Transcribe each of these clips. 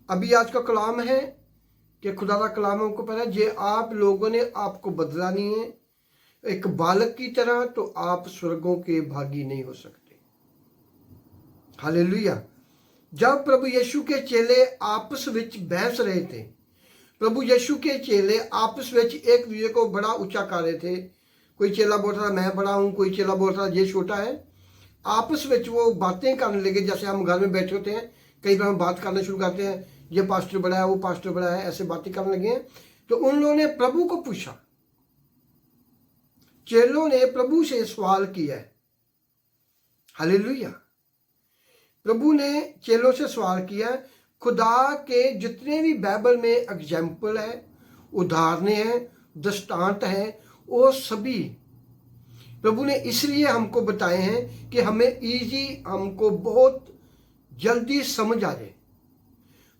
अभी आज का कलाम है कि खुदा का कलाम हमको पता है, जे आप लोगों ने आपको बदला नहीं है एक बालक की तरह, तो आप स्वर्गों के भागी नहीं हो सकते। हालेलुया। जब प्रभु यीशु के चेले आपस विच बहस रहे थे, प्रभु यीशु के चेले आपस विच एक दूसरे को बड़ा ऊंचा कर रहे थे। कोई चेला बोल रहा मैं बड़ा हूं, कोई चेला बोल रहा ये छोटा है। आपस में वो बातें करने लगे, जैसे हम घर में बैठे होते हैं, कई बार हम बात करना शुरू करते हैं, ये पास्टर बड़ा है, वो पास्टर बड़ा है, ऐसे बातें करने लगे हैं। तो उन लोगों ने प्रभु को पूछा, चेलों ने प्रभु से सवाल किया है। हालेलुया। प्रभु ने चेलों से सवाल किया, खुदा के जितने भी बाइबल में एग्जाम्पल है, उदाहरणें हैं, दृष्टांत हैं, वो सभी प्रभु ने इसलिए हमको बताए हैं कि हमें हमको बहुत जल्दी समझ आ जाए,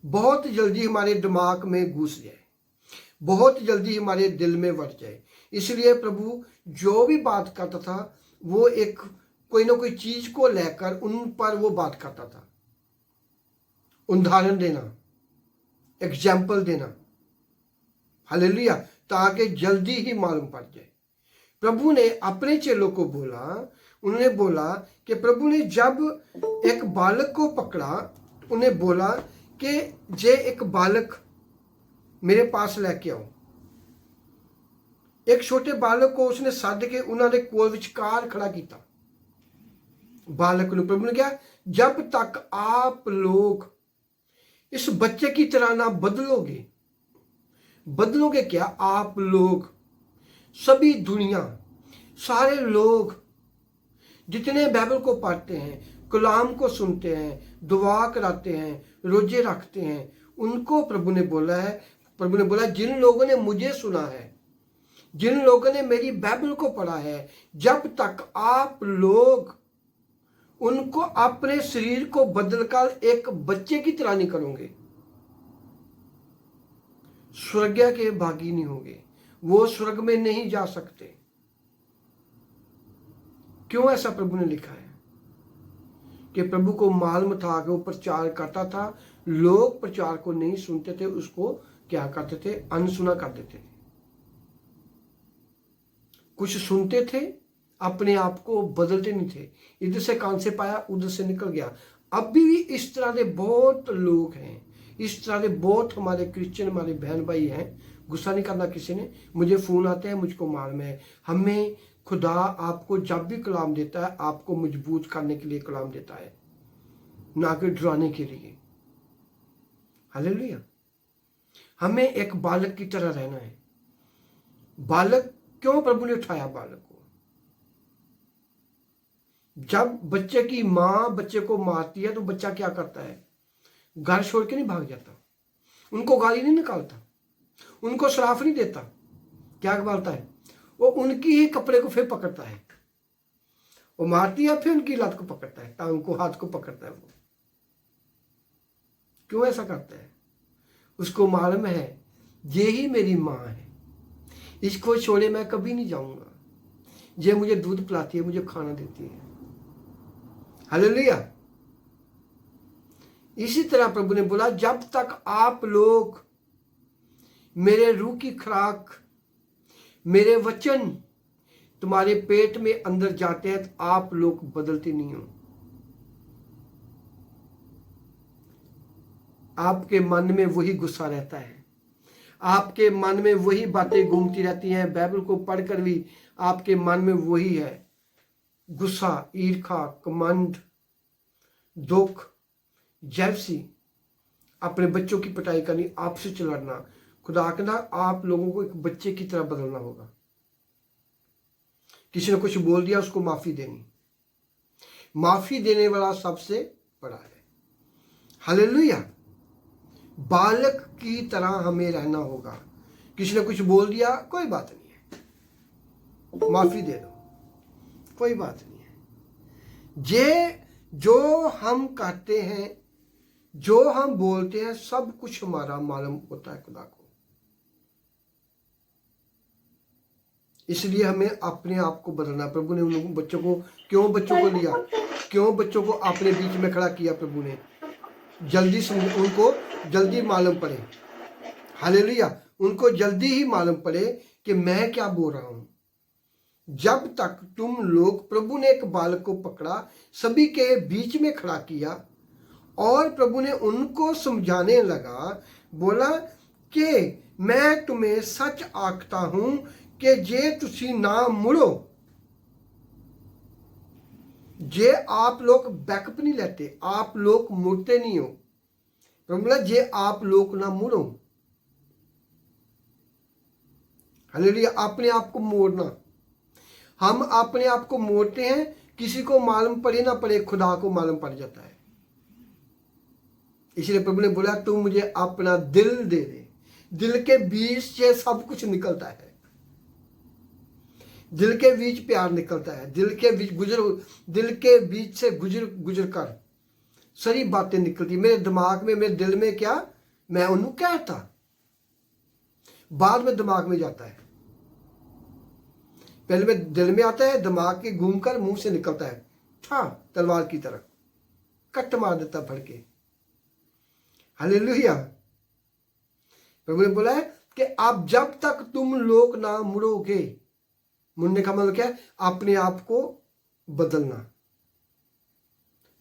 बहुत जल्दी हमारे दिमाग में घुस जाए, बहुत जल्दी हमारे दिल में बढ़ जाए। इसलिए प्रभु जो भी बात करता था वो एक कोई ना कोई चीज को लेकर उन पर वो बात करता था, उदाहरण देना, एग्जाम्पल देना। हालेलुया। ताकि जल्दी ही मालूम पड़ जाए। प्रभु ने अपने चेलों को बोला, उन्होंने बोला कि प्रभु ने जब एक बालक को पकड़ा, उन्हें बोला कि जे एक बालक मेरे पास लेके आओ। एक छोटे बालक को उसने सद के उन्होंने कोल विचकार खड़ा किया। बालक ने प्रभु ने क्या, जब तक आप लोग इस बच्चे की तरह ना बदलोगे, बदलोगे क्या, आप लोग सभी दुनिया, सारे लोग जितने बाइबल को पढ़ते हैं, कलाम को सुनते हैं, दुआ कराते हैं, रोजे रखते हैं, उनको प्रभु ने बोला है, प्रभु ने बोला जिन लोगों ने मुझे सुना है, जिन लोगों ने मेरी बाइबल को पढ़ा है, जब तक आप लोग उनको अपने शरीर को बदलकर एक बच्चे की तरह नहीं करोगे, स्वर्ग के भागी नहीं होंगे, वो स्वर्ग में नहीं जा सकते। क्यों ऐसा प्रभु ने लिखा है? कि प्रभु को मालूम था कि वो प्रचार करता था, लोग प्रचार को नहीं सुनते थे, उसको क्या करते थे, अनसुना कर देते थे। कुछ सुनते थे, अपने आप को बदलते नहीं थे, इधर से कान से पाया उधर से निकल गया। अभी भी इस तरह के बहुत लोग हैं, इस तरह के बहुत हमारे क्रिश्चियन, हमारे बहन भाई हैं। गुस्सा नहीं करना किसी ने, मुझे फोन आते हैं, मुझको मालूम है। हमें खुदा आपको जब भी कलाम देता है, आपको मजबूत करने के लिए कलाम देता है, ना कि डराने के लिए। हालेलुया। हमें एक बालक की तरह रहना है। बालक क्यों प्रभु ने उठाया बालक को? जब बच्चे की मां बच्चे को मारती है तो बच्चा क्या करता है? घर छोड़ के नहीं भाग जाता, उनको गाली नहीं निकालता, उनको श्राप नहीं देता। क्या बोलता है? वो उनकी ही कपड़े को फिर पकड़ता है, वो मारती है फिर उनकी लात को पकड़ता है, टांग को, हाथ को पकड़ता है। वो क्यों ऐसा करता है? उसको मालूम है ये ही मेरी मां है, इसको छोड़े मैं कभी नहीं जाऊंगा। ये मुझे दूध पिलाती है, मुझे खाना देती है। हालेलुया। इसी तरह प्रभु ने बोला जब तक आप लोग मेरे रूह की खुराक, मेरे वचन तुम्हारे पेट में अंदर जाते हैं, तो आप लोग बदलते नहीं हो। आपके मन में वही गुस्सा रहता है, आपके मन में वही बातें घूमती रहती हैं। बाइबल को पढ़कर भी आपके मन में वही है, गुस्सा, ईर्खा, कमंड, दुख, जेलसी, अपने बच्चों की पिटाई करनी, आपसे लड़ना। खुदा कहना आप लोगों को एक बच्चे की तरह बदलना होगा। किसी ने कुछ बोल दिया, उसको माफी देनी। माफी देने वाला सबसे बड़ा है। हालेलुया। बालक की तरह हमें रहना होगा। किसी ने कुछ बोल दिया, कोई बात नहीं है, माफी दे दो, कोई बात नहीं है। ये जो हम कहते हैं, जो हम बोलते हैं, सब कुछ हमारा मालूम होता है खुदा को। इसलिए हमें अपने आप को बदलना। प्रभु ने उन बच्चों को क्यों, बच्चों को लिया, क्यों बच्चों को अपने बीच में खड़ा किया प्रभु ने? जल्दी समझ, उनको जल्दी मालूम पड़े, हालेलुया, उनको जल्दी ही मालूम पड़े कि मैं क्या बोल रहा हूं। जब तक तुम लोग, प्रभु ने एक बालक को पकड़ा, सभी के बीच में खड़ा किया और प्रभु ने उनको समझाने लगा, बोला कि मैं तुम्हें सच आखता हूं कि जे तुसी ना मुड़ो, जे आप लोग बैकअप नहीं लेते, आप लोग मुड़ते नहीं हो, प्रभु बोला जे आप लोग ना मुड़ो, हालेलुया, अपने आप को मोड़ना। हम अपने आप को मोड़ते हैं, किसी को मालूम पड़े ना पड़े, खुदा को मालूम पड़ जाता है। इसलिए प्रभु ने बोला तू मुझे अपना दिल दे दे। दिल के बीच से सब कुछ निकलता है, दिल के बीच प्यार निकलता है, दिल के बीच से गुजर कर सारी बातें निकलती। मेरे दिमाग में, मेरे दिल में क्या मैं उन्होंने कहता, बाद में दिमाग में जाता है, पहले में दिल में आता है, दिमाग के घूमकर मुंह से निकलता है, था तलवार की तरह कट मार देता फड़ के। हालेलुया। प्रभु ने बोला है कि अब जब तक तुम लोग ना मुड़ोगे, मुड़ने का मतलब क्या है, अपने आप को बदलना।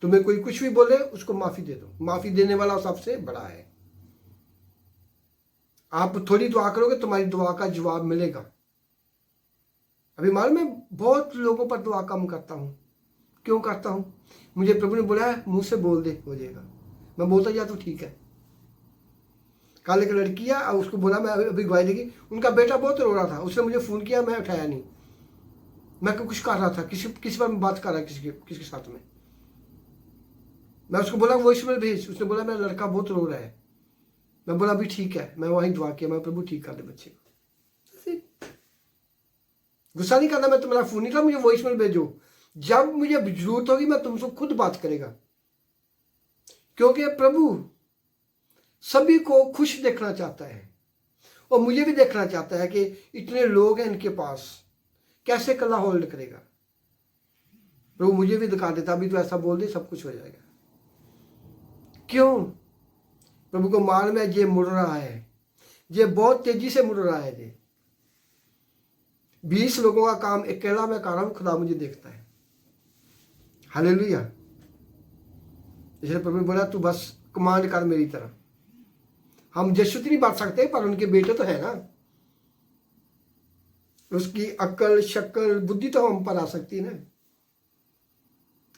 तुम्हें कोई कुछ भी बोले उसको माफी दे दो, माफी देने वाला सबसे बड़ा है। आप थोड़ी दुआ करोगे, तुम्हारी दुआ का जवाब मिलेगा। अभी मालूम मैं बहुत लोगों पर दुआ कम करता हूं। क्यों करता हूं? मुझे प्रभु ने बोला है मुंह से बोल दे, हो जाएगा। मैं बोलता जा तो ठीक है। कल एक लड़की है, उसको बोला मैं अभी गवाही देगी, उनका बेटा बहुत रो रहा था, उसने मुझे फोन किया, मैं उठाया नहीं, मैं कुछ कर रहा था, किसी पर बात कर रहा किसी के साथ में। मैं उसको बोला वॉइस मेल भेज, उसने बोला मेरा लड़का बहुत रो रहा है। मैं बोला अभी ठीक है, मैं वहीं दुआ किया, मैं प्रभु ठीक कर दे बच्चे को। गुस्सा नहीं करना, मैं तुम्हारा फोन नहीं था, मुझे वॉइस मेल भेजो, जब मुझे जरूरत होगी मैं तुमसे खुद बात करेगा। क्योंकि प्रभु सभी को खुश देखना चाहता है और मुझे भी देखना चाहता है कि इतने लोग हैं इनके पास, कैसे कला होल्ड करेगा। प्रभु मुझे भी दिखा देता, अभी तो ऐसा बोल दे सब कुछ हो जाएगा। क्यों? प्रभु को मालूम है ये मुड़ रहा है, ये बहुत तेजी से मुड़ रहा है। ये 20 लोगों का काम अकेला मैं कर रहा हूं, खुदा मुझे देखता है। हालेलुया। इसलिए प्रभु ने बोला तू बस कमांड कर मेरी तरह। हम यीशु नहीं बांट सकते, पर उनके बेटे तो है ना, उसकी अक्ल शक्ल बुद्धि तो हम पर आ सकती है ना।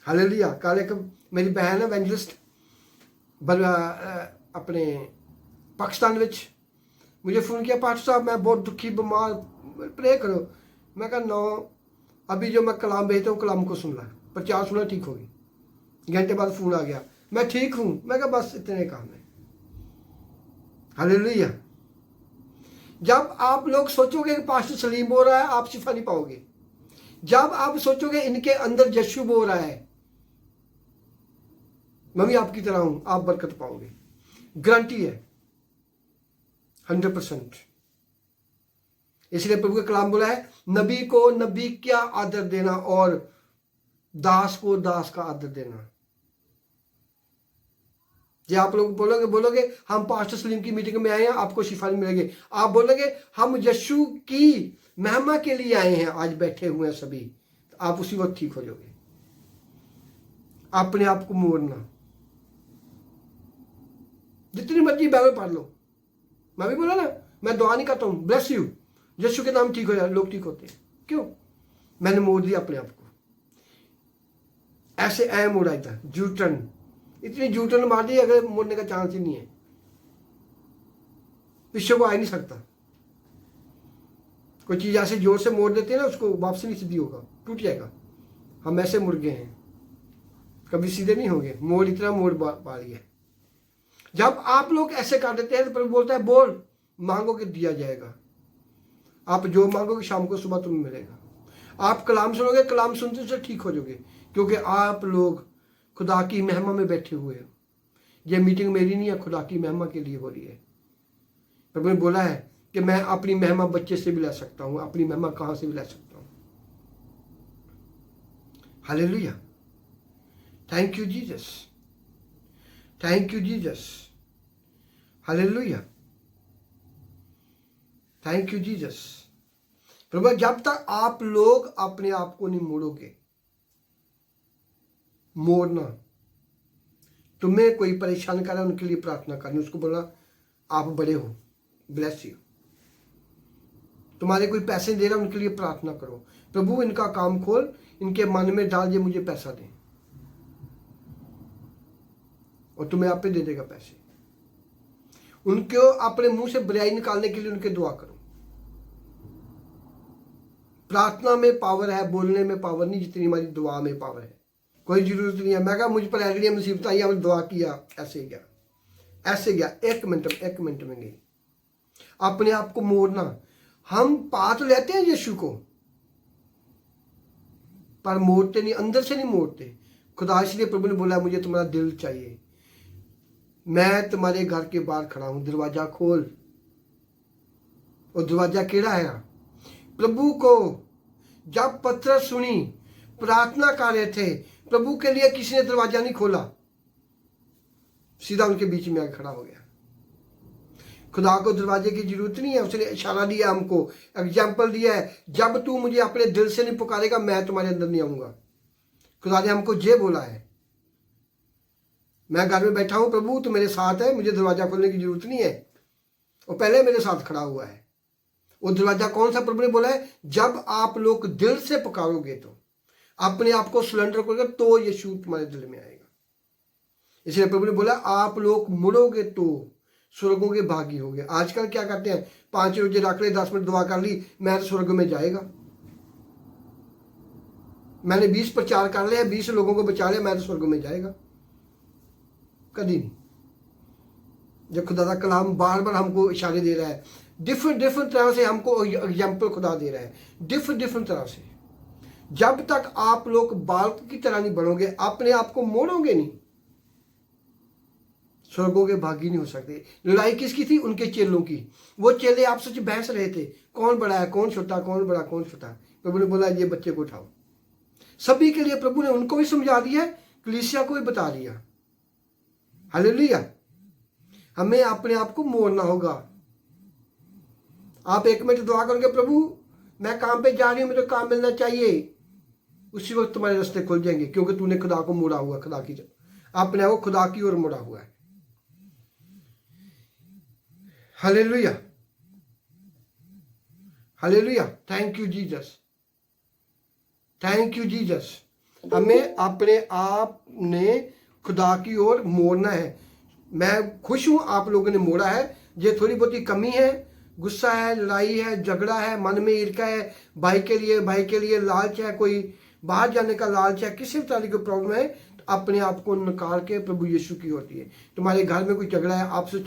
हालेलुया। कल एक मेरी बहन है एवेंजलिस्ट अपने पाकिस्तान विच, मुझे फोन किया पास्टर साहब मैं बहुत दुखी बीमार, प्रे करो। मैं कहा नो, अभी जो मैं कलाम भेजता हूँ कलाम को सुन ला, 50 सुना ठीक होगी। घंटे बाद फोन आ गया, मैं ठीक हूं। मैं कहा बस इतने काम है। हालेलुया। जब आप लोग सोचोगे कि पास्टर सलीम बोल रहा है, आप शिफा नहीं पाओगे। जब आप सोचोगे इनके अंदर यीशु बोल रहा है, मैं भी आपकी तरह हूं, आप बरकत पाओगे, गारंटी है 100%। इसलिए प्रभु का कलाम बोला है नबी को नबी क्या आदर देना और दास को दास का आदर देना। ये आप लोग बोलोगे हम पास्टर सलीम की मीटिंग में आए हैं, आपको शिफा नहीं मिलेगी। आप बोलोगे हम यीशु की महिमा के लिए आए हैं, आज बैठे हुए हैं सभी, तो आप उसी वक्त ठीक हो जाओगे। अपने आप को मोड़ना, जितनी मर्जी बाइबल पढ़ लो। मैं भी बोला ना, मैं दुआ नहीं करता हूं ब्लेस यू, यीशु के नाम ठीक हो जाए, लोग ठीक होते हैं। क्यों? मैंने मोड़ दिया अपने आप को, ऐसे ऐ मोड़ा था, जूटन, इतनी जूटन मार दी अगर मोड़ने का चांस ही नहीं है, पीछे को आ ही नहीं सकता। कोई चीज ऐसे जोर से मोड़ देते हैं ना, उसको वापसी नहीं सीधी होगा, टूट जाएगा। हम ऐसे मुड़ गए हैं, कभी सीधे नहीं होंगे, मोड़ इतना मोड़ पा लिया। जब आप लोग ऐसे कर देते हैं तो प्रभु बोलता है बोल, मांगोगे दिया जाएगा। आप जो मांगोगे शाम को सुबह तुम्हें मिलेगा। आप कलाम सुनोगे, कलाम सुनते से ठीक हो जाओगे, क्योंकि आप लोग खुदा की महिमा में बैठे हुए हो। ये मीटिंग मेरी नहीं है, खुदा की महिमा के लिए हो रही है। प्रभु ने बोला है कि मैं अपनी महिमा बच्चे से भी ले सकता हूं, अपनी महिमा कहां से भी ले सकता हूं। Hallelujah. Thank you Jesus, thank you Jesus, hallelujah, thank you Jesus. प्रभु जब तक आप लोग अपने आप को नहीं मोड़ोगे, मोड़ना, तुम्हें कोई परेशान कर रहा है उनके लिए प्रार्थना करनी, उसको बोला आप बड़े हो, ब्लेस यू। तुम्हारे कोई पैसे दे रहा है उनके लिए प्रार्थना करो, प्रभु इनका काम खोल, इनके मन में डाल, ये मुझे पैसा दे, और तुम्हें आप पे दे देगा पैसे। उनको अपने मुंह से बुराई निकालने के लिए उनके दुआ करो। प्रार्थना में पावर है, बोलने में पावर नहीं जितनी हमारी दुआ में पावर है। कोई जरूरत नहीं है मैं कहा मुझ पर ऐसी मुसीबत आई, हमने दुआ किया, ऐसे गया, ऐसे गया, एक मिनट में गई। अपने आप को मोड़ना, हम पा तो लेते हैं यीशु को, पर मोड़ते नहीं, अंदर से नहीं मोड़ते। खुदा इसलिए प्रभु ने बोला मुझे तुम्हारा दिल चाहिए, मैं तुम्हारे घर के बाहर खड़ा हूं, दरवाजा खोल। और दरवाजा केड़ा है? प्रभु को जब पतरस सुनी, प्रार्थना कर रहे थे, प्रभु के लिए किसी ने दरवाजा नहीं खोला, सीधा उनके बीच में आकर खड़ा हो गया। खुदा को दरवाजे की जरूरत नहीं है, उसने इशारा दिया, हमको एग्जाम्पल दिया है, जब तू मुझे अपने दिल से नहीं पुकारेगा मैं तुम्हारे अंदर नहीं आऊंगा। खुदा ने हमको ये बोला है, मैं घर में बैठा हूं, प्रभु तू मेरे साथ है, मुझे दरवाजा खोलने की जरूरत नहीं है, वो पहले मेरे साथ खड़ा हुआ है। वो दरवाजा कौन सा? प्रभु ने बोला है जब आप लोग दिल से पुकारोगे, तो अपने आप को सिलेंडर करोगे, तो यीशु तुम्हारे दिल में आएगा। इसलिए प्रभु ने बोला आप लोग मुड़ोगे तो स्वर्गों के भागी होगे। आजकल क्या करते हैं, 5 रोजे रख ले, 10 मिनट दुआ कर ली, मैं स्वर्ग में जाएगा, मैंने 20 प्रचार कर लिया, 20 लोगों को बचा लिया, मैं तो स्वर्ग में जाएगा, कभी नहीं। जब खुदा का कलाम बार बार हमको इशारे दे रहा है, डिफरेंट तरह से हमको एग्जाम्पल खुदा दे रहा है, डिफरेंट तरह से। जब तक आप लोग बालक की तरह नहीं बढ़ोगे, अपने आप को मोड़ोगे नहीं, स्वर्गों के भागी नहीं हो सकते। लड़ाई किसकी थी? उनके चेलों की। वो चेले आपस में बहस रहे थे, कौन बड़ा है, कौन छोटा, कौन बड़ा, कौन छोटा। प्रभु ने बोला ये बच्चे को उठाओ। सभी के लिए प्रभु ने उनको भी समझा दिया, कलीसिया को भी बता दिया। हालेलुया। हमें अपने आप को मोड़ना होगा। आप 1 मिनट दुआ करोगे, प्रभु मैं काम पे जा रही हूं, मुझे काम मिलना चाहिए, उसी वक्त तुम्हारे रास्ते खुल जाएंगे, क्योंकि तूने खुदा को मोड़ा हुआ, खुदा की अपने आप को खुदा की ओर मोड़ा हुआ है। Hallelujah, hallelujah, thank you Jesus, thank you Jesus. हमें अपने आप ने खुदा की ओर मोड़ना है। मैं खुश हूं आप लोगों ने मोड़ा है। ये थोड़ी बहुत ही कमी है, गुस्सा है, लड़ाई है, झगड़ा है, मन में ईर्ष्या है, भाई के लिए लालच है, कोई बाहर जाने का लालच है, किसी भी तरह की प्रॉब्लम है, तो अपने आप को निकाल के प्रभु यीशु की होती है। तुम्हारे घर में कोई झगड़ा है, आपसे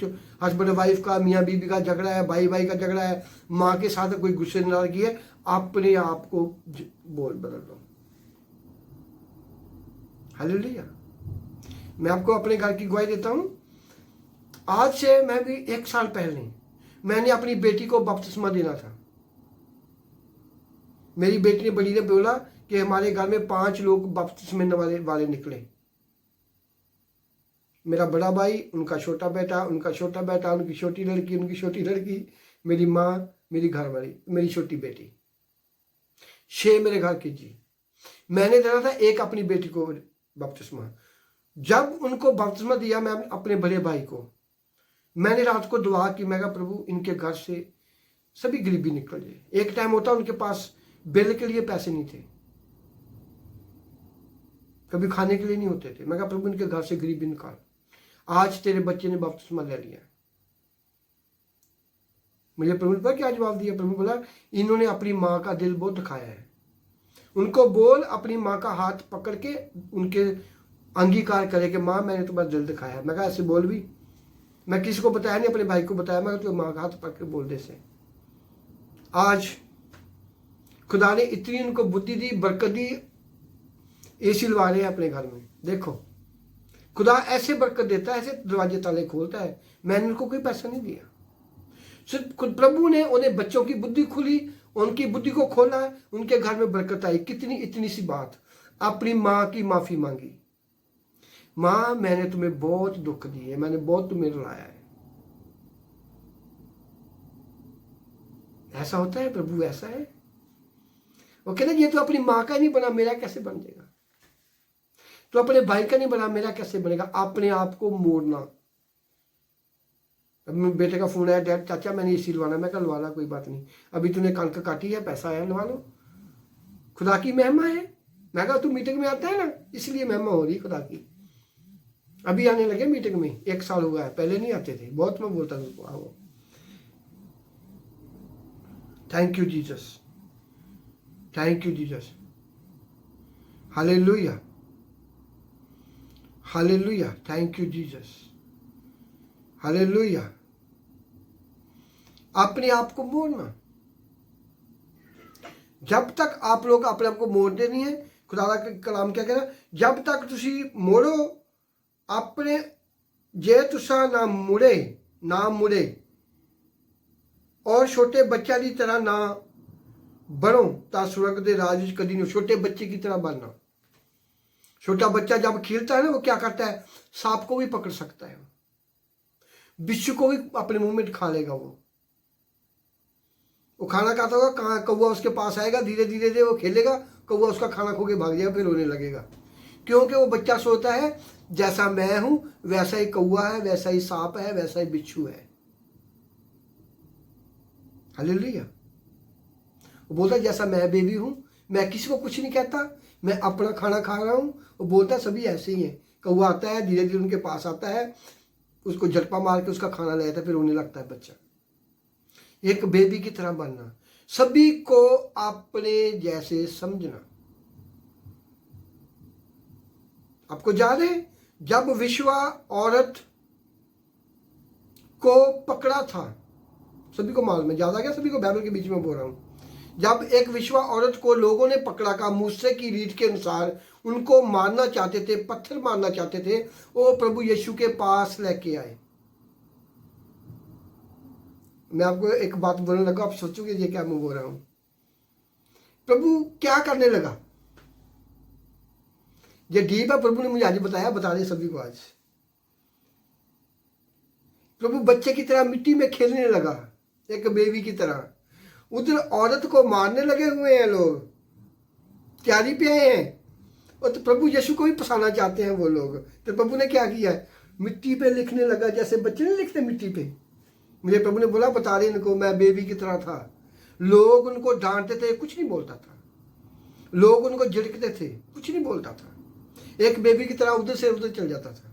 हस्बैंड वाइफ का, मियाँ बीबी का झगड़ा है, भाई भाई का झगड़ा है, माँ के साथ कोई गुस्से नाराजगी है, अपने आप को बोल बदल दो। हालेलुया। मैं आपको अपने घर की गवाही देता हूं। आज से मैं भी 1 साल पहले मैंने अपनी बेटी को बपतिस्मा देना था। मेरी बेटी ने, बड़ी ने बोला कि हमारे घर में 5 लोग बपतिस्मे वाले निकले। मेरा बड़ा भाई, उनका छोटा बेटा, उनका छोटा बेटा, उनकी छोटी लड़की, उनकी छोटी लड़की, मेरी माँ, मेरी घरवाली, मेरी छोटी बेटी, 6 मेरे घर की जी। मैंने देना था 1 अपनी बेटी को बपतिस्मा। जब उनको बपतिस्मा दिया मैं अपने बड़े भाई को, मैंने रात को दुआ की, मैं कहा प्रभु इनके घर से सभी गरीबी निकल जाए। एक टाइम होता उनके पास बिल के लिए पैसे नहीं थे, कभी खाने के लिए नहीं होते थे। मैं कहा प्रभु इनके घर से गरीबी निकाल। आज तेरे बच्चे ने बपतिस्मा ले लिया। मुझे प्रभु ने क्या जवाब दिया? प्रभु बोला इन्होंने अपनी माँ का दिल बहुत दिखाया है, उनको बोल अपनी माँ का हाथ पकड़ के उनके अंगीकार करे कि माँ मैंने तुम्हारा दिल दिखाया। मैं कहा ऐसे बोल भी, मैं किसी को बताया नहीं, अपने भाई को बताया। मैं तो माँ का हाथ पकड़ के बोल दे से। आज खुदा ने इतनी उनको बुद्धि दी, बरकत दी, एसी लगा रहे हैं अपने घर में। देखो खुदा ऐसे बरकत देता है, ऐसे दरवाजे ताले खोलता है। मैंने उनको कोई पैसा नहीं दिया, सिर्फ खुद प्रभु ने उन्हें बच्चों की बुद्धि खुली, उनकी बुद्धि को खोला, उनके घर में बरकत आई। कितनी इतनी सी बात, अपनी माँ की माफी मांगी। माँ मैंने तुम्हें बहुत दुख दिए, मैंने बहुत तुम्हें रुलाया है। ऐसा होता है, प्रभु ऐसा है। वो कहते ये तो अपनी माँ का नहीं बना, मेरा कैसे बन जाएगा? तो अपने भाई का नहीं बना, मेरा कैसे बनेगा? अपने आप को मोड़ना। अब बेटे का फोन आया, डैड चाचा मैंने एसी लवाना, मैं कहा लवा ला, कोई बात नहीं, अभी तूने कणक काटी है, पैसा आया, लवा लो, खुदा की महिमा है। मैं कहा तू मीटिंग में आता है ना, इसलिए महिमा हो रही खुदा की। अभी आने लगे मीटिंग में, 1 साल हुआ है, पहले नहीं आते थे, बहुत मैं बोलता था उनको आओ। Thank you Jesus, thank you Jesus, hallelujah, hallelujah, thank you Jesus, hallelujah. अपने आप को मोड़ना। जब तक आप लोग अपने आप को मोड़ते नहीं है, खुदा का कलाम क्या कह रहा, जब तक तुसी मोड़ो अपने, जे तुसा ना मुड़े और छोटे बच्चा की तरह ना बनो ता स्वर्ग दे राज विच कदी नहीं। छोटे बच्चे की तरह बनना। छोटा बच्चा जब खेलता है ना, वो क्या करता है, सांप को भी पकड़ सकता है, बिच्छू को भी अपने मुंह में खा लेगा। वो खाना खाता होगा, कहाँ कौवा उसके पास आएगा, धीरे धीरे धीरे वो खेलेगा, कौवा उसका खाना खो के भाग जाएगा, फिर रोने लगेगा, क्योंकि वो बच्चा सोचता है जैसा मैं हूं वैसा ही कौवा है, वैसा ही सांप है, वैसा ही बिच्छू है। हालेलुया। वो बोलता है जैसा मैं बेबी हूं, मैं किसी को कुछ नहीं कहता, मैं अपना खाना खा रहा हूं। वो बोलता है सभी ऐसे ही है। कौवा आता है, धीरे धीरे उनके पास आता है, उसको झटपा मार के उसका खाना ले जाता है, फिर रोने लगता है बच्चा। एक बेबी की तरह बनना, सभी को अपने जैसे समझना। आपको याद है जब विश्वा औरत को पकड़ा था, सभी को मालूम है, ज्यादा क्या सभी को, बाइबल के बीच में बोल रहा हूं। जब एक विश्वा औरत को लोगों ने पकड़ा का मूसे की रीत के अनुसार उनको मारना चाहते थे, पत्थर मारना चाहते थे, वो प्रभु यीशु के पास लेके आए। मैं आपको एक बात बोलने लगा, आप सोचोगे ये क्या मैं बोल रहा हूं। प्रभु क्या करने लगा, ये डीप है, प्रभु ने मुझे आज बताया, बता दे सभी को आज। प्रभु बच्चे की तरह मिट्टी में खेलने लगा, एक बेबी की तरह। उधर औरत को मारने लगे हुए हैं लोग, तैयारी पे आए हैं, और तो प्रभु यीशु को भी फंसाना चाहते हैं वो लोग। तो प्रभु ने क्या किया, मिट्टी पे लिखने लगा, जैसे बच्चे नहीं लिखते मिट्टी पे। मुझे प्रभु ने बोला बता रहे इनको, मैं बेबी की तरह था। लोग उनको डांटते थे, कुछ नहीं बोलता था। लोग उनको झिड़कते थे, कुछ नहीं बोलता था। एक बेबी की तरह उधर से उधर चल जाता था।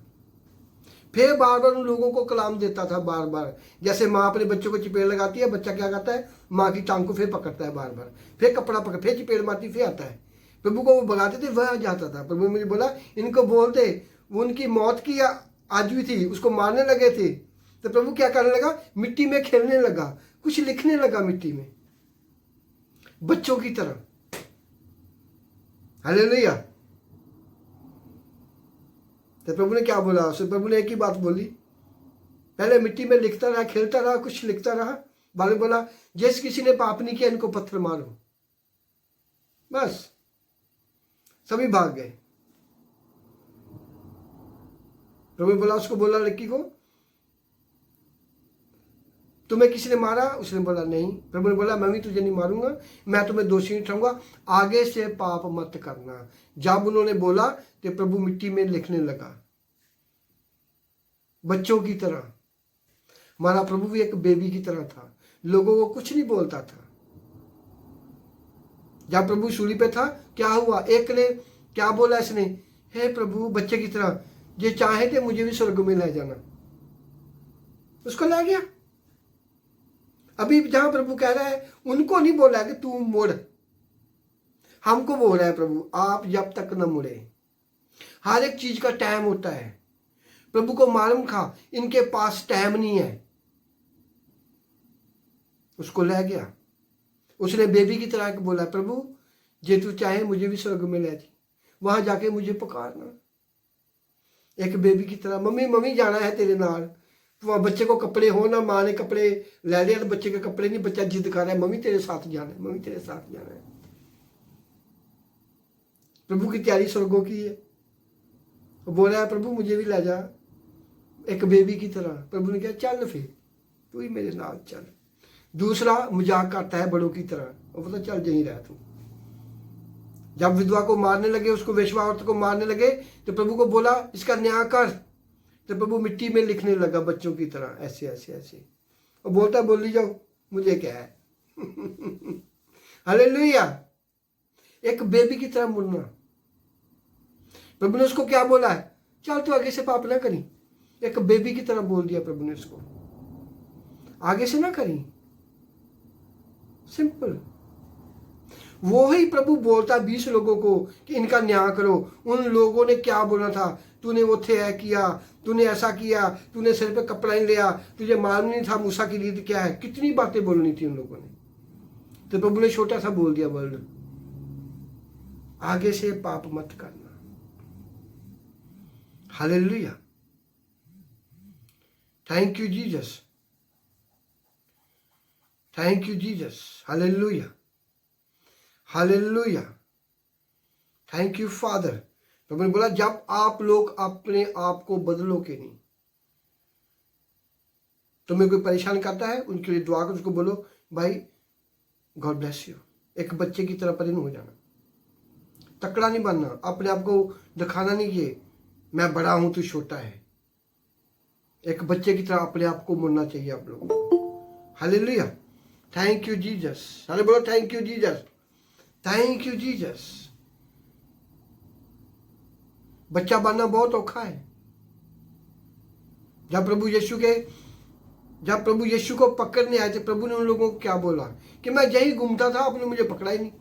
फिर बार बार उन लोगों को कलाम देता था, बार बार। जैसे माँ अपने बच्चों को चपेड़ लगाती है, बच्चा क्या करता है, माँ की टांग को फिर पकड़ता है बार बार, फिर कपड़ा पकड़, फिर चपेड़ मारती, फिर आता है। प्रभु को वो भगाते थे, वह जाता था। प्रभु ने मुझे बोला इनको बोलते, वो उनकी मौत की आज भी थी, उसको मारने लगे थे। तो प्रभु क्या करने लगा, मिट्टी में खेलने लगा, कुछ लिखने लगा मिट्टी में, बच्चों की तरह। हालेलुया। तो प्रभु ने क्या बोला उसे, प्रभु ने एक ही बात बोली, पहले मिट्टी में लिखता रहा, खेलता रहा, कुछ लिखता रहा, बाद में बोला जिस किसी ने पाप नहीं किया इनको पत्थर मारो। बस सभी भाग गए। प्रभु ने बोला, उसको बोला लड़की को, तुम्हें किसी ने मारा? उसने बोला नहीं। प्रभु ने बोला मैं भी तुझे नहीं मारूंगा, मैं तुम्हें दोषी नहीं ठहराऊंगा, आगे से पाप मत करना। जब उन्होंने बोला तो प्रभु मिट्टी में लिखने लगा, बच्चों की तरह। हमारा प्रभु भी एक बेबी की तरह था, लोगों को कुछ नहीं बोलता था। जब प्रभु सूली पे था, क्या हुआ, एक ने क्या बोला इसने, हे प्रभु बच्चे की तरह, ये चाहे थे मुझे भी स्वर्ग में ले जाना, उसको ले गया। अभी जहां प्रभु कह रहा है, उनको नहीं बोला कि तू मुड़, हमको बोल रहा है प्रभु आप जब तक न मुड़े। हर एक चीज का टाइम होता है। प्रभु को मालूम था इनके पास टाइम नहीं है, उसको ले गया। उसने बेबी की तरह बोला, प्रभु जे तू चाहे मुझे भी स्वर्ग में ले जी, वहां जाके मुझे पुकारना। एक बेबी की तरह, मम्मी मम्मी जाना है तेरे नाल। तो बच्चे को कपड़े हो ना, माँ ने कपड़े ले लिया तो बच्चे के कपड़े नहीं, बच्चा जिद कर रहा है मम्मी तेरे साथ जाना है, मम्मी तेरे साथ जाना है। प्रभु की तैयारी स्वर्गों की है। वो बोल रहा है प्रभु मुझे भी ले जा, एक बेबी की तरह। प्रभु ने कहा चल फिर तू ही मेरे नाल चल। दूसरा मजाक करता है बड़ों की तरह, वो पता चल यहीं रह तू। जब विधवा को मारने लगे, उसको वेश्या औरत को मारने लगे, तो प्रभु को बोला इसका न्याय कर। तो प्रभु मिट्टी में लिखने लगा बच्चों की तरह, ऐसे ऐसे ऐसे। और बोलता बोली जाओ मुझे क्या है। हालेलुया। एक बेबी की तरह मुड़ना। प्रभु ने उसको क्या बोला है, चल तू आगे से पाप ना करी। एक बेबी की तरह बोल दिया प्रभु ने उसको, आगे से ना करी। सिंपल। वो ही प्रभु बोलता 20 लोगों को कि इनका न्याय करो। उन लोगों ने क्या बोला था, तूने वो थे है किया, तूने ऐसा किया, तूने सिर पे कपड़ा नहीं लिया, तुझे मालूम नहीं था मूसा की रीत क्या है। कितनी बातें बोलनी थी उन लोगों ने। तो प्रभु ने छोटा सा बोल दिया वर्ड, आगे से पाप मत करना। Hallelujah. Thank you Jesus, thank you Jesus. Hallelujah, hallelujah. Thank you father. प्रभु ने बोला जब आप लोग अपने आप को बदलोगे नहीं, तुम्हें कोई परेशान करता है उनके लिए दुआ कर, उसको बोलो भाई गॉड ब्लेस यू। एक बच्चे की तरह परिणत हो जाना, तकड़ा नहीं बनना, अपने आप को दिखाना नहीं कि मैं बड़ा हूं तू छोटा है। एक बच्चे की तरह अपने आप को मुड़ना चाहिए आप लोग। हालेलुया। Thank you Jesus. सारे बोलो thank you Jesus, thank you Jesus. बच्चा बनना बहुत औखा है। जब प्रभु यीशु को पकड़ने आए थे, प्रभु ने उन लोगों को क्या बोला कि मैं यही घूमता था, आपने मुझे पकड़ा ही नहीं।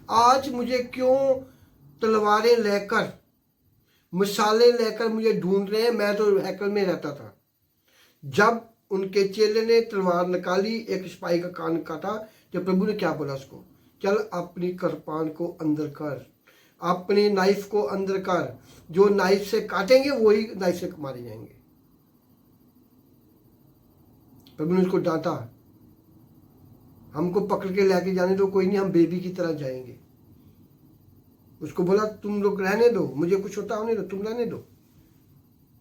आज मुझे क्यों तलवारें लेकर, मसाले लेकर मुझे ढूंढ रहे हैं? मैं तो हैकल में रहता था। जब उनके चेले ने तलवार निकाली, एक सिपाही का कान काटा, तो प्रभु ने क्या बोला उसको, चल अपनी कृपान को अंदर कर, अपने नाइफ को अंदर कर। जो नाइफ से काटेंगे वही नाइफ से मारे जाएंगे। प्रभु ने उसको डांटा, हमको पकड़ के लेके जाने दो, कोई नहीं, हम बेबी की तरह जाएंगे। उसको बोला तुम लोग रहने दो, मुझे कुछ होता होने दो, तुम रहने दो।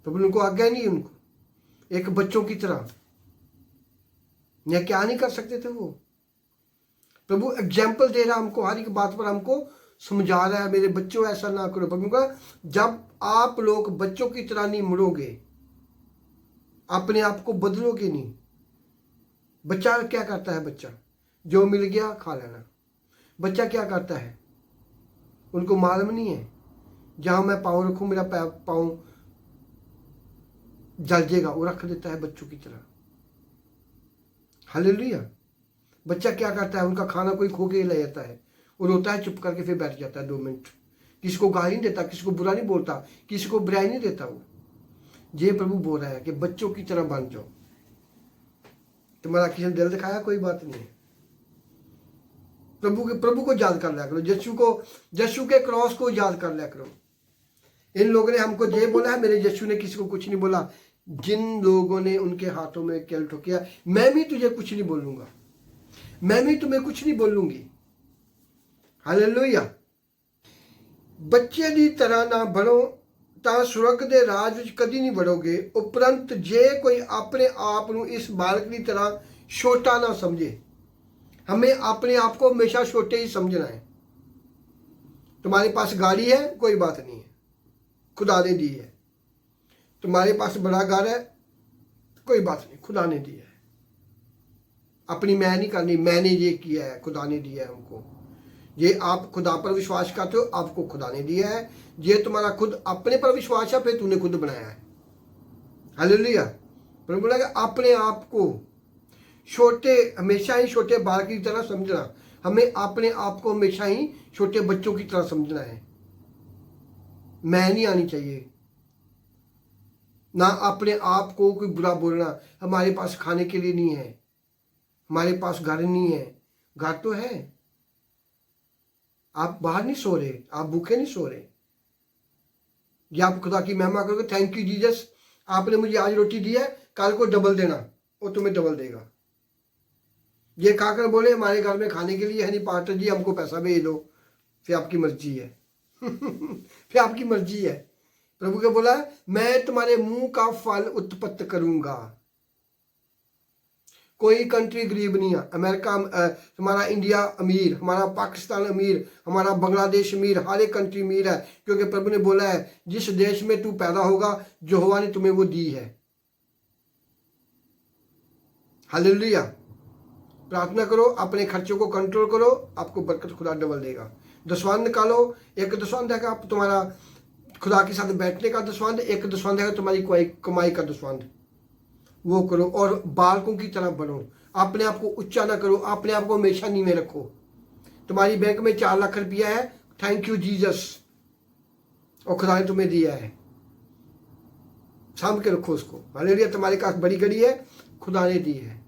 प्रभु ने उनको आज्ञा नहीं, उनको एक बच्चों की तरह। या क्या नहीं कर सकते थे वो? प्रभु एग्जाम्पल दे रहा हमको, हर एक बात पर हमको समझा रहा है, मेरे बच्चों ऐसा ना करो। प्रभु का जब आप लोग बच्चों की तरह नहीं मुड़ोगे, अपने आप को बदलोगे नहीं। बच्चा क्या करता है? बच्चा जो मिल गया खा लेना। बच्चा क्या करता है? उनको मालूम नहीं है जहां मैं पाँव रखूं मेरा पाँव जल जाएगा, वो रख देता है बच्चों की तरह। हालेलुया। बच्चा क्या करता है? उनका खाना कोई खो के ले जाता है, वो रोता है, चुप करके फिर बैठ जाता है 2 मिनट। किसी को गाली नहीं देता, किसी को बुरा नहीं बोलता, किसी को बुराई नहीं देता। वो ये प्रभु बोल रहा है कि बच्चों की तरह बन जाओ। तुम्हारा किसी ने दिल दिखाया, कोई बात नहीं है। प्रभु को याद कर लिया करो, यीशु के क्रॉस को याद कर लिया करो। इन लोगों ने हमको ये बोला है, मेरे यीशु ने किसी को कुछ नहीं बोला। जिन लोगों ने उनके हाथों में केल ठोकिया, मैं भी तुझे कुछ नहीं बोलूंगा, मैं भी तुम्हें कुछ नहीं बोलूंगी। हालेलुया। ਬੱਚੇ ਦੀ ਤਰ੍ਹਾਂ ਨਾ ਬਣੋ ਤਾਂ ਸੁਰਗ ਦੇ ਰਾਜ ਵਿੱਚ ਕਦੀ ਨਹੀਂ ਵੜੋਗੇ। ਉਪਰੰਤ ਜੇ कोई अपने आप ਨੂੰ इस बालक की तरह छोटा ना समझे, हमें अपने आप को हमेशा छोटे ही समझना है। तुम्हारे पास गाड़ी है, कोई बात नहीं है, खुदा ने दी है। तुम्हारे पास बड़ा घर है, कोई बात नहीं, खुदा ने दिया है। अपनी मैं नहीं करनी, मैंने ये किया है, खुदा ने दिया है हमको। ये आप खुदा पर विश्वास करते हो, आपको खुदा ने दिया है। ये तुम्हारा खुद अपने पर विश्वास है, फिर तूने खुद बनाया है। हालेलुया। प्रभु बोला कि अपने आप को छोटे, हमेशा ही छोटे बालक की तरह समझना। हमें अपने आप को हमेशा ही छोटे बच्चों की तरह समझना है। मैं नहीं आनी चाहिए, ना अपने आप को कोई बुरा बोलना। हमारे पास खाने के लिए नहीं है, हमारे पास घर नहीं है। घर तो है, आप बाहर नहीं सो रहे, आप भूखे नहीं सो रहे। ये आप खुदा की महिमा करोगे, थैंक यू जीसस, आपने मुझे आज रोटी दी है, कल को डबल देना, वो तुम्हें डबल देगा। ये खाकर बोले हमारे घर में खाने के लिए है नहीं पास्टर जी, हमको पैसा भेज दो, फिर आपकी मर्जी है। फिर आपकी मर्जी है। प्रभु के बोला है मैं तुम्हारे मुंह का फल उत्पत्त करूंगा। कोई कंट्री गरीब नहीं है। अमेरिका, हमारा इंडिया अमीर, हमारा पाकिस्तान अमीर, हमारा बांग्लादेश अमीर, हर एक कंट्री अमीर है, क्योंकि प्रभु ने बोला है जिस देश में तू पैदा होगा यहोवा ने तुम्हें वो दी है। हालेलुया। प्रार्थना करो, अपने खर्चों को कंट्रोल करो, आपको बरकत खुदा डबल देगा। दसवांध निकालो, एक दसवांध है आप तुम्हारा खुदा के साथ बैठने का दसवांध, एक दसवांध है तुम्हारी कमाई का दसवांध, वो करो। और बालकों की तरह बनो, अपने आप को ऊंचा ना करो, अपने आप को हमेशा नीचे रखो। तुम्हारी बैंक में 4 लाख रुपया है, थैंक यू जीसस, और खुदा ने तुम्हें दिया है, सामने के रखो उसको। हालेलुया। तुम्हारे पास बड़ी घड़ी है, खुदा ने दी है।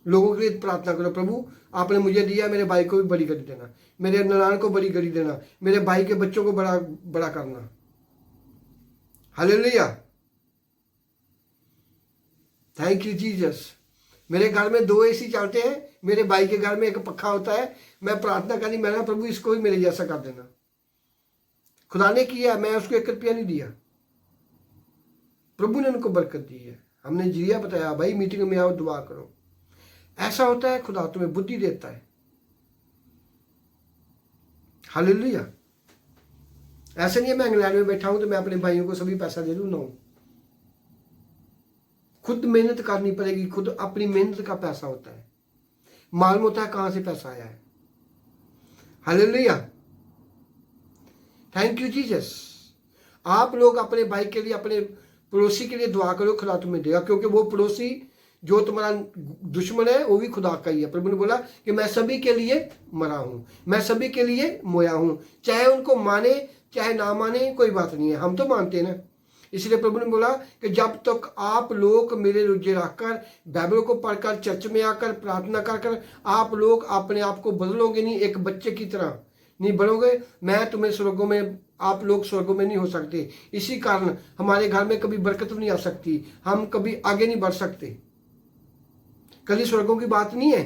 लोगों के लिए प्रार्थना करो, प्रभु आपने मुझे दिया, मेरे भाई को भी बड़ी घड़ी देना, मेरे ननान को बड़ी घड़ी देना, मेरे भाई के बच्चों को बड़ा बड़ा करना। हालेलुया। Thank you Jesus. मेरे घर में 2 AC चलते हैं, मेरे भाई के घर में 1 पंखा होता है। मैं प्रार्थना करी, मैंने प्रभु इसको भी मेरे जैसा कर देना। खुदा ने किया, मैं उसको 1 रुपया नहीं दिया, प्रभु ने उनको बरकत दी है। हमने जरिया बताया, भाई मीटिंग में आओ, दुआ करो। ऐसा होता है, खुदा तुम्हें बुद्धि देता है। हालेलुया। ऐसे नहीं है मैं इंग्लैंड में बैठा हूं तो मैं अपने भाइयों को सभी पैसा दे दूं, ना। खुद मेहनत करनी पड़ेगी, खुद अपनी मेहनत का पैसा होता है। मालूम होता है कहां से पैसा आया है। हालेलुया। Thank you Jesus. आप लोग अपने भाई के लिए, अपने पड़ोसी के लिए दुआ करो, खुदा तुम्हें देगा, क्योंकि वो पड़ोसी जो तुम्हारा दुश्मन है वो भी खुदा का ही है। प्रभु ने बोला कि मैं सभी के लिए मरा हूं, मैं सभी के लिए मोया हूं, चाहे उनको माने चाहे ना माने, कोई बात नहीं है, हम तो मानते हैं ना। इसलिए प्रभु ने बोला कि जब तक आप लोग मेरे रोजे रखकर, बाइबल को पढ़कर, चर्च में आकर प्रार्थना कर कर आप लोग अपने आप को बदलोगे नहीं, एक बच्चे की तरह नहीं बढ़ोगे, मैं तुम्हें स्वर्गों में, आप लोग स्वर्गों में नहीं हो सकते। इसी कारण हमारे घर में कभी बरकत नहीं आ सकती, हम कभी आगे नहीं बढ़ सकते। कभी स्वर्गों की बात नहीं है,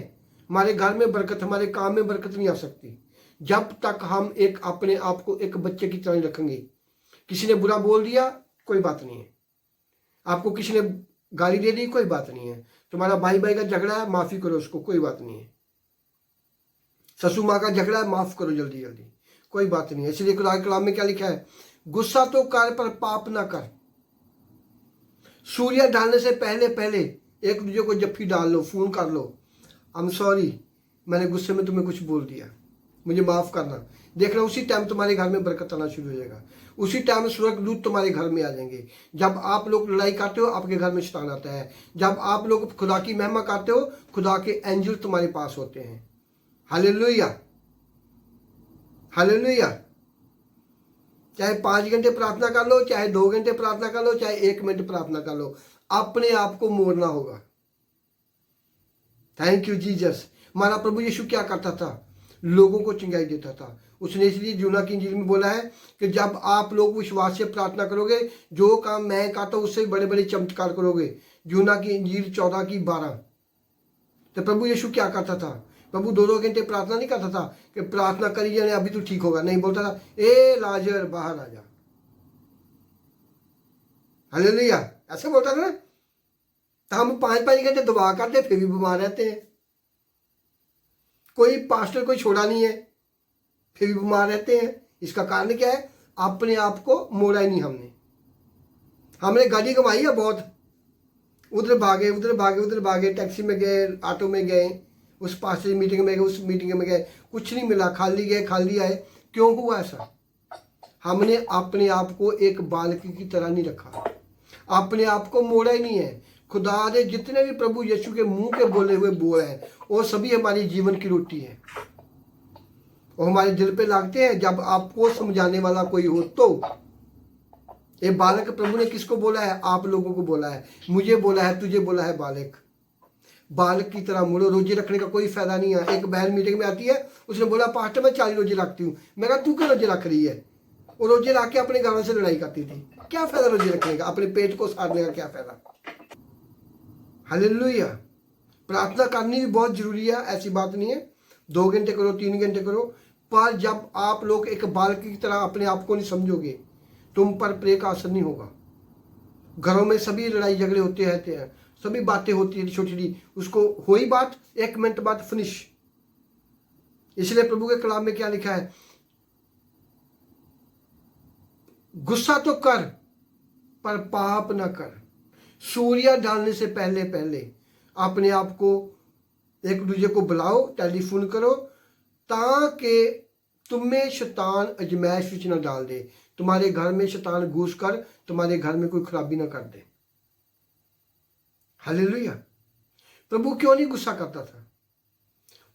हमारे घर में बरकत, हमारे काम में बरकत नहीं आ सकती जब तक हम एक अपने आप को एक बच्चे की तरह रखेंगे। किसी ने बुरा बोल दिया, कोई बात नहीं है। आपको किसी ने गाली दे दी, कोई बात नहीं है। तुम्हारा भाई भाई का झगड़ा है, माफी करो उसको, कोई बात नहीं है। ससुर माँ का झगड़ा है, माफ करो जल्दी जल्दी, कोई बात नहीं है। इसलिए खुदा के कलाम में क्या लिखा है, गुस्सा तो कर पर पाप ना कर। सूर्य ढलने से पहले पहले एक दूसरे को जफ्फी डाल लो, फोन कर लो, आई एम सॉरी, मैंने गुस्से में तुम्हें कुछ बोल दिया, मुझे माफ करना। देखना उसी टाइम तुम्हारे घर में बरकत आना शुरू हो जाएगा, उसी टाइम स्वर्गदूत तुम्हारे घर में आ जाएंगे। जब आप लोग लड़ाई करते हो, आपके घर में शैतान आता है। जब आप लोग खुदा की महिमा करते हो, खुदा के एंजल तुम्हारे पास होते हैं। Hallelujah, hallelujah. चाहे 5 घंटे प्रार्थना कर लो, चाहे 2 घंटे प्रार्थना कर लो, चाहे 1 मिनट प्रार्थना कर लो, अपने आप को मोड़ना होगा। Thank you Jesus. हमारा प्रभु यीशु क्या करता था, लोगों को चंगाई देता था। उसने इसलिए यूहन्ना की इंजील में बोला है कि जब आप लोग विश्वास से प्रार्थना करोगे, जो काम मैं करता हूं उससे बड़े बड़े चमत्कार करोगे। यूहन्ना की इंजील 14:12। तो प्रभु यीशु क्या करता था, प्रभु 2-2 घंटे प्रार्थना नहीं करता था कि प्रार्थना करी जाने अभी तो ठीक होगा, नहीं, बोलता था ए लाजर बाहर आ जा। हालेलुया, ऐसे बोलता था ना। तो हम 5-5 घंटे दुआ करते फिर भी बीमार रहते हैं। कोई पास्टर कोई छोड़ा नहीं है, फिर भी बीमार रहते हैं। इसका कारण क्या है, अपने आप को मोड़ा ही नहीं हमने गाड़ी कमाई है बहुत, उधर भागे उधर भागे उधर भागे, टैक्सी में गए, ऑटो में गए, उस पास्टर की मीटिंग में गए, उस मीटिंग में गए, कुछ नहीं मिला, खाली गए खाली आए। क्यों हुआ ऐसा? हमने अपने आप को एक बालक की तरह नहीं रखा, अपने आप को मोड़ा ही नहीं है। खुदा ने जितने भी प्रभु यीशु के मुंह के बोले हुए बोल हैं, वो सभी हमारी जीवन की रोटी है, वो हमारे दिल पे लगते हैं। जब आपको समझाने वाला कोई हो तो ये बालक, प्रभु ने किसको बोला है? आप लोगों को बोला है, मुझे बोला है, तुझे बोला है, बालक बालक की तरह मुड़ो। रोजे रखने का कोई फायदा नहीं है। एक बहन मीटिंग में आती है, उसने बोला पास्टर मैं 40 रोजे रखती हूँ। मैं कहा तू क्यों रोजे रख रही है? वो रोजे रख के अपने घरों से लड़ाई करती थी। क्या फायदा रोजे रखने का? अपने पेट को साधने का क्या फायदा? हालेलुया। प्रार्थना करनी भी बहुत जरूरी है, ऐसी बात नहीं है 2 घंटे करो 3 घंटे करो, पर जब आप लोग एक बालक की तरह अपने आप को नहीं समझोगे तुम पर प्रे का असर नहीं होगा। घरों में सभी लड़ाई झगड़े होते रहते हैं, सभी बातें होती है छोटी छोटी, उसको हुई बात 1 मिनट बाद फिनिश। इसलिए प्रभु के कलाम में क्या लिखा है, गुस्सा तो कर पर पाप ना कर। सूर्य ढलने से पहले पहले अपने आप को एक दूसरे को बुलाओ, टेलीफोन करो, ताकि तुम्हें शैतान अजमाइश विच न डाल दे, तुम्हारे घर में शैतान घुस कर तुम्हारे घर में कोई खराबी ना कर दे। हालेलुया। प्रभु क्यों नहीं गुस्सा करता था?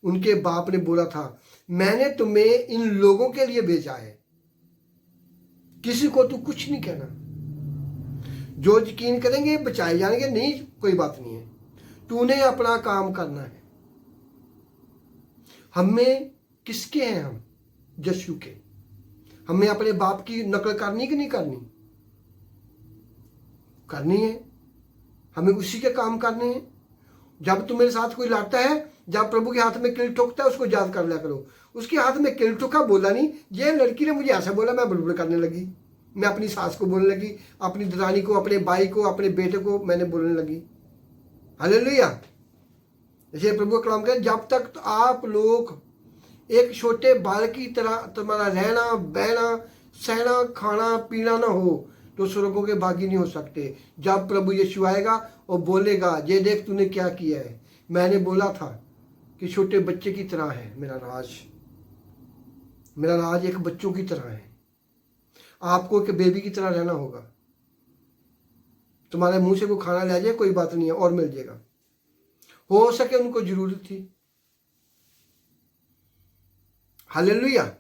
उनके बाप ने बोला था, मैंने तुम्हें इन लोगों के लिए भेजा है, किसी को तू कुछ नहीं कहना। जो यकीन करेंगे बचाए जाएंगे, नहीं कोई बात नहीं है, तूने अपना काम करना है। हमें किसके हैं? हम यीशु के। हमें अपने बाप की नकल करनी कि नहीं करनी? करनी है। हमें उसी के काम करने हैं। जब तुम्हारे साथ कोई लड़ता है, जब प्रभु के हाथ में किल ठोकता है, उसको याद कर लिया करो, उसके हाथ में किल ठोका, बोला नहीं ये लड़की ने मुझे ऐसा बोला, मैं बुड़बुड़ करने लगी, मैं अपनी सास को बोलने लगी, अपनी दरानी को, अपने भाई को, अपने बेटे को मैंने बोलने लगी। हालेलुया। जैसे प्रभु का कलाम कहते, जब तक तो आप लोग एक छोटे बालक की तरह तुम्हारा रहना बहना सहना खाना पीना ना हो तो स्वर्गों के भागी नहीं हो सकते। जब प्रभु यीशु आएगा और बोलेगा, ये देख तूने क्या किया है, मैंने बोला था कि छोटे बच्चे की तरह है मेरा राज। मेरा राज एक बच्चों की तरह है। आपको एक बेबी की तरह रहना होगा। तुम्हारे मुंह से कोई खाना ले जाए कोई बात नहीं है, और मिल जाएगा। हो सके उनको जरूरत थी। हालेलुया।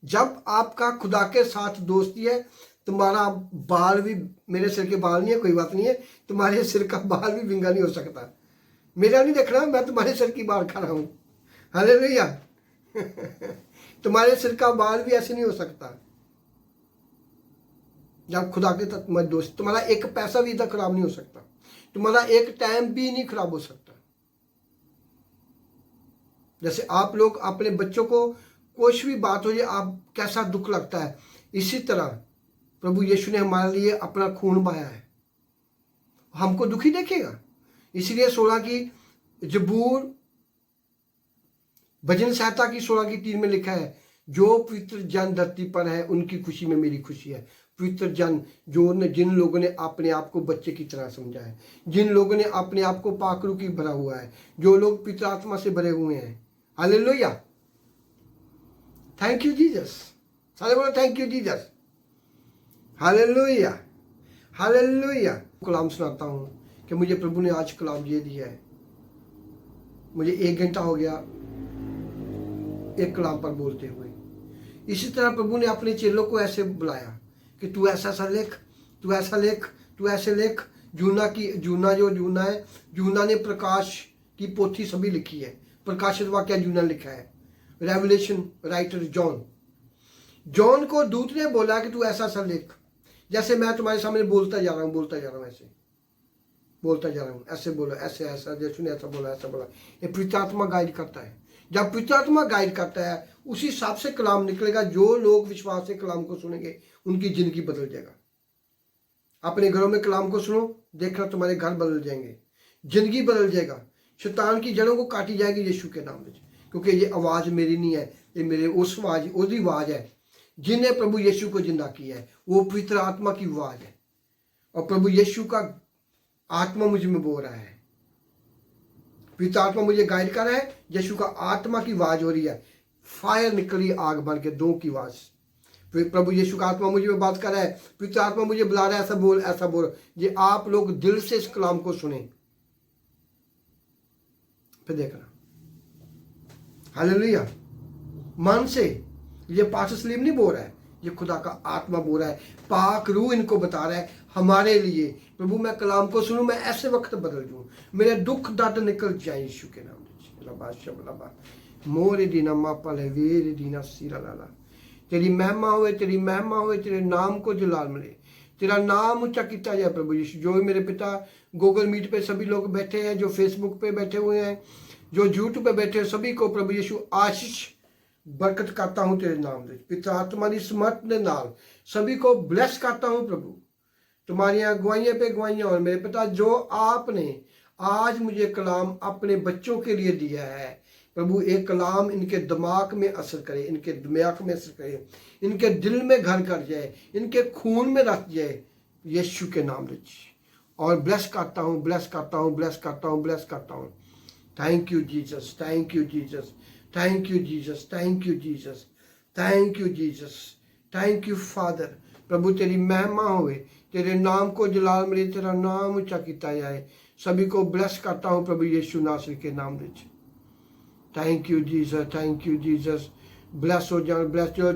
जब आपका खुदा के साथ दोस्ती है, तुम्हारा बाल भी, मेरे सिर के बाल नहीं है कोई बात नहीं है, तुम्हारे सिर का बाल भी विंगा नहीं हो सकता। मेरा नहीं देखना, मैं तुम्हारे सिर की बाल खा रहा हूं। हालेलुया। तुम्हारे सिर का बाल भी ऐसे नहीं हो सकता। जब खुदा के साथ तुम्हारी दोस्ती, तुम्हारा एक पैसा भी इधर खराब नहीं हो सकता, तुम्हारा एक टाइम भी नहीं खराब हो सकता। जैसे आप लोग अपने बच्चों को कुछ भी बात हो जाए, आप कैसा दुख लगता है, इसी तरह प्रभु यीशु ने हमारे लिए अपना खून बहाया है, हमको दुखी देखेगा। इसलिए 16 की जबूर भजन संहिता की 16 की 3 में लिखा है, जो पवित्र जन धरती पर है उनकी खुशी में मेरी खुशी है। पवित्र जन जिन लोगों ने अपने आप को बच्चे की तरह समझा है, जिन लोगों ने अपने आप को पाखरू की भरा हुआ है, जो लोग पवित्र आत्मा से भरे हुए हैं। हालेलुया। Thank you Jesus. सारे बोलो thank you Jesus. Hallelujah. Hallelujah. कलाम सुनाता हूं कि मुझे प्रभु ने आज कलाम ये दिया है। मुझे 1 घंटा हो गया एक कलाम पर बोलते हुए। इसी तरह प्रभु ने अपने चेलों को ऐसे बुलाया कि तू ऐसा लिख, तू ऐसा लिख, तू ऐसे लिख। जूना है, जूना ने प्रकाश की पोथी सभी लिखी है, प्रकाशित वाक्य जूना लिखा है, रेवलेशन राइटर जॉन को दूत ने बोला कि तू ऐसा लिख। जैसे मैं तुम्हारे सामने बोलता जा रहा हूं, ऐसे बोलता जा रहा हूं, ऐसे बोलो, ऐसे ऐसा, जैसे ऐसा बोला, ऐसा बोला। ये पवित्र आत्मा गाइड करता है। जब पवित्र आत्मा गाइड करता है, उसी हिसाब से कलाम निकलेगा। जो लोग विश्वास से कलाम को सुनेंगे उनकी जिंदगी बदल जाएगा। अपने घरों में कलाम को सुनो, देखना तुम्हारे घर बदल जाएंगे, जिंदगी बदल जाएगा। शैतान की जड़ों को काटी जाएगी यीशु के नाम में, क्योंकि ये आवाज मेरी नहीं है, ये मेरे उसकी आवाज है जिन्हें प्रभु यीशु को जिंदा किया है। वो पवित्र आत्मा की आवाज है, और प्रभु यीशु का आत्मा मुझ में बोल रहा है। पवित्र आत्मा मुझे गाइड कर रहा है, यीशु का आत्मा की आवाज हो रही है, फायर निकली आग बन के, दो की आवाज। प्रभु यीशु का आत्मा मुझे में बात कर रहा है, पवित्र आत्मा मुझे बुला रहा है, ऐसा बोल। ये आप लोग दिल से इस कलाम को सुने, फिर देखना। हालेलुया। मन से ये पास्टर सलीम नहीं बोल रहा है, ये खुदा का आत्मा बोल रहा है। पाक रूह इनको बता रहा है हमारे लिए, प्रभु मैं कलाम को सुनूं, मैं ऐसे वक्त बदल जाऊं, मेरे दुख दर्द निकल जाए यीशु के नाम में। मोरे दीना मापा ले वीर दीना सीरा लाला, तेरी महिमा होए, तेरी महिमा होए, तेरे नाम को जलाल मिले, तेरा नाम ऊंचा किया जाए प्रभु यीशु। जो मेरे पिता गूगल मीट पे सभी लोग बैठे हैं, जो फेसबुक पे बैठे हुए हैं, जो यूट्यूब पे बैठे हैं, सभी को प्रभु यीशु आशीष बरकत करता हूं तेरे नाम दे पिता आत्मा की समर्थ के नाल सभी को ब्लेस करता हूं प्रभु। तुम्हारी अगुवाइयों पे अगुवाइयां और मेरे पिता जो आपने आज मुझे कलाम अपने बच्चों के लिए दिया है प्रभु, एक कलाम इनके दिमाग में असर करे, इनके दिमाग में असर करे, इनके दिल में घर कर जाए, इनके खून में रख जाए यीशु के नाम में। और ब्लेस करता हूँ, ब्लेस करता हूँ, ब्लेस करता हूँ, ब्लेस करता हूँ। Thank you Jesus, thank you Jesus, thank you Jesus, thank you Jesus, thank you Jesus, thank you father. प्रभु तेरी महिमा होवे, तेरे नाम को जलाल मिले, तेरा नाम ऊंचा किया जाए। सभी को ब्लेस करता हूँ प्रभु यीशु नासरी के नाम में। Thank you Jesus, thank you Jesus. Bless हो जाए, ब्लेस जो